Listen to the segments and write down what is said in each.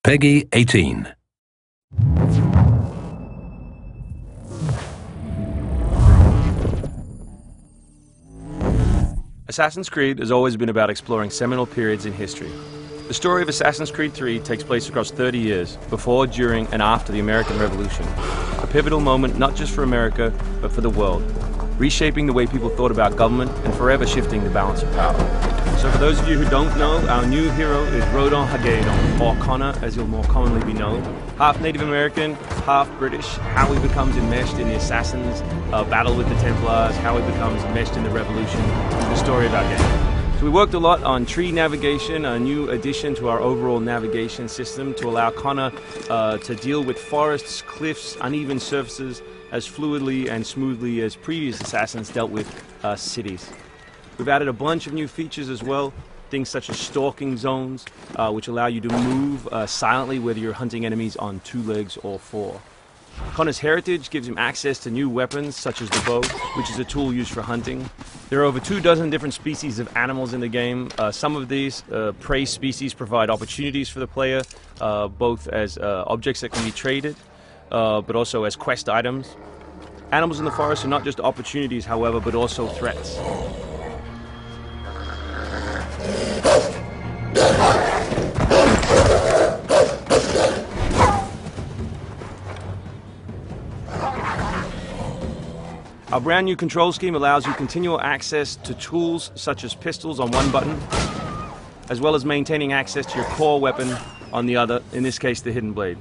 Peggy 18. Assassin's Creed has always been about exploring seminal periods in history. The story of Assassin's Creed 3 takes place across 30 years, before, during, and after the American Revolution. A pivotal moment not just for America, but for the world, reshaping the way people thought about government and forever shifting the balance of power. So for those of you who don't know, our new hero is Rodon Hagedon, or Connor as he'll more commonly be known. Half Native American, half British, how he becomes enmeshed in the Assassins' battle with the Templars, how he becomes enmeshed in the Revolution, is the story of our game. So we worked a lot on tree navigation, a new addition to our overall navigation system to allow Connor to deal with forests, cliffs, uneven surfaces as fluidly and smoothly as previous Assassins dealt with cities. We've added a bunch of new features as well, things such as stalking zones, which allow you to move silently whether you're hunting enemies on 2 legs or 4. Connor's heritage gives him access to new weapons such as the bow, which is a tool used for hunting. There are over 24 different species of animals in the game. Some of these prey species provide opportunities for the player, both as objects that can be traded, but also as quest items. Animals in the forest are not just opportunities, however, but also threats. Our brand new control scheme allows you continual access to tools such as pistols on one button, as well as maintaining access to your core weapon on the other, in this case the hidden blade.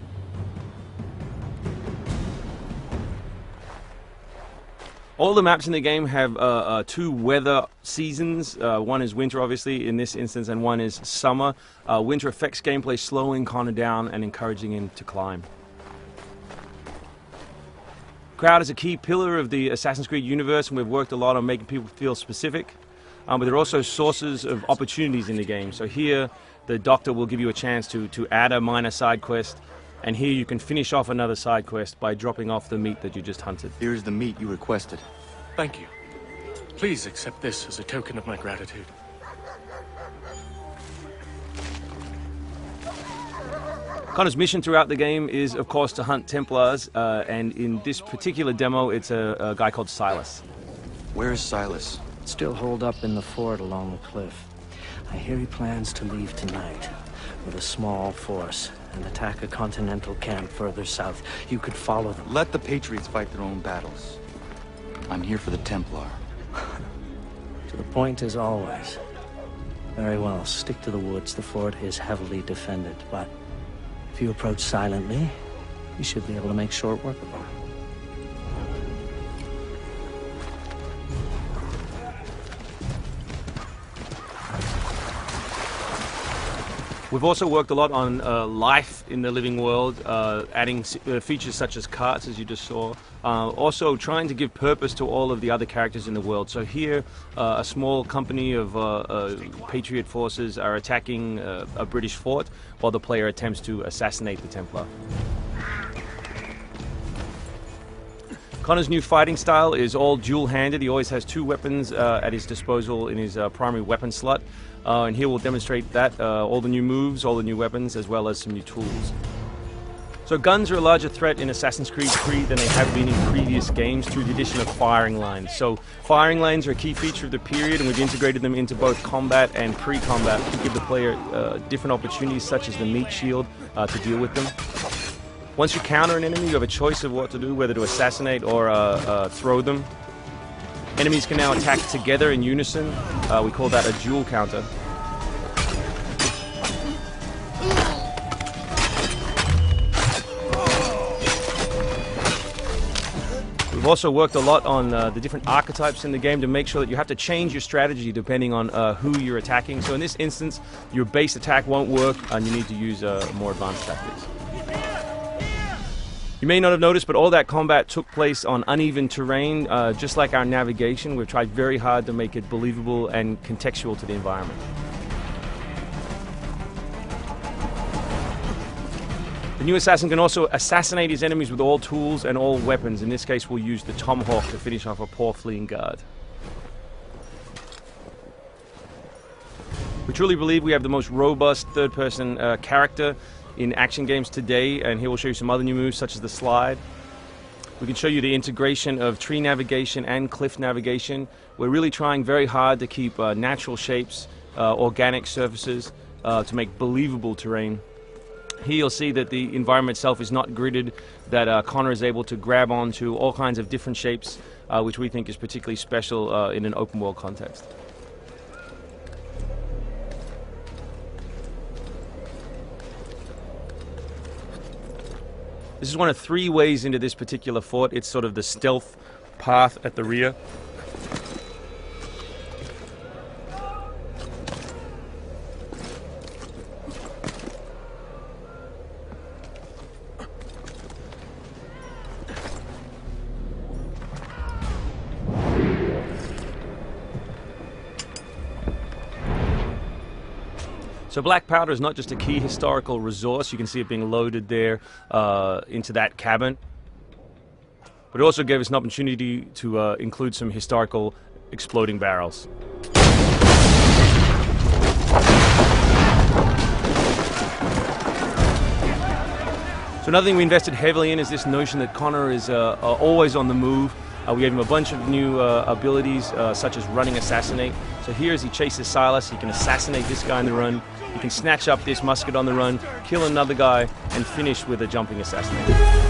All the maps in the game have 2 weather seasons. One is winter, obviously, in this instance, and one is summer. Winter affects gameplay, slowing Connor down and encouraging him to climb. Crowd is a key pillar of the Assassin's Creed universe, and we've worked a lot on making people feel specific. But there are also sources of opportunities in the game. So here, the doctor will give you a chance to add a minor side quest, and here you can finish off another side quest by dropping off the meat that you just hunted. Here is the meat you requested. Thank you. Please accept this as a token of my gratitude. Connor's mission throughout the game is, of course, to hunt Templars, and in this particular demo, it's a guy called Silas. Where is Silas? Still holed up in the fort along the cliff. I hear he plans to leave tonight with a small force and attack a continental camp further south. You could follow them. Let the Patriots fight their own battles. I'm here for the Templar. To the point as always. Very well, stick to the woods. The fort is heavily defended, but if you approach silently, you should be able to make short work of them. We've also worked a lot on life in the living world, adding features such as carts, as you just saw. Also trying to give purpose to all of the other characters in the world. So here, a small company of Patriot forces are attacking a British fort, while the player attempts to assassinate the Templar. Connor's new fighting style is all dual-handed. He always has 2 weapons at his disposal in his primary weapon slot. And here we'll demonstrate that, all the new moves, all the new weapons, as well as some new tools. So guns are a larger threat in Assassin's Creed 3 than they have been in previous games through the addition of firing lines. So firing lines are a key feature of the period, and we've integrated them into both combat and pre-combat to give the player different opportunities, such as the meat shield, to deal with them. Once you counter an enemy, you have a choice of what to do, whether to assassinate or throw them. Enemies can now attack together in unison. We call that a dual counter. We've also worked a lot on the different archetypes in the game to make sure that you have to change your strategy depending on who you're attacking. So in this instance, your base attack won't work and you need to use more advanced tactics. You may not have noticed, but all that combat took place on uneven terrain. Just like our navigation, we've tried very hard to make it believable and contextual to the environment. The new assassin can also assassinate his enemies with all tools and all weapons. In this case, we'll use the tomahawk to finish off a poor fleeing guard. We truly believe we have the most robust third-person character in action games today, and here we'll show you some other new moves such as the slide. We can show you the integration of tree navigation and cliff navigation. We're really trying very hard to keep natural shapes, organic surfaces, to make believable terrain. Here you'll see that the environment itself is not gridded, that Connor is able to grab onto all kinds of different shapes, which we think is particularly special in an open world context. This is one of 3 ways into this particular fort. It's sort of the stealth path at the rear. So black powder is not just a key historical resource. You can see it being loaded there into that cabin. But it also gave us an opportunity to include some historical exploding barrels. So another thing we invested heavily in is this notion that Connor is always on the move. We gave him a bunch of new abilities, such as running assassinate. So here as he chases Silas, he can assassinate this guy on the run. He can snatch up this musket on the run, kill another guy, and finish with a jumping assassinate.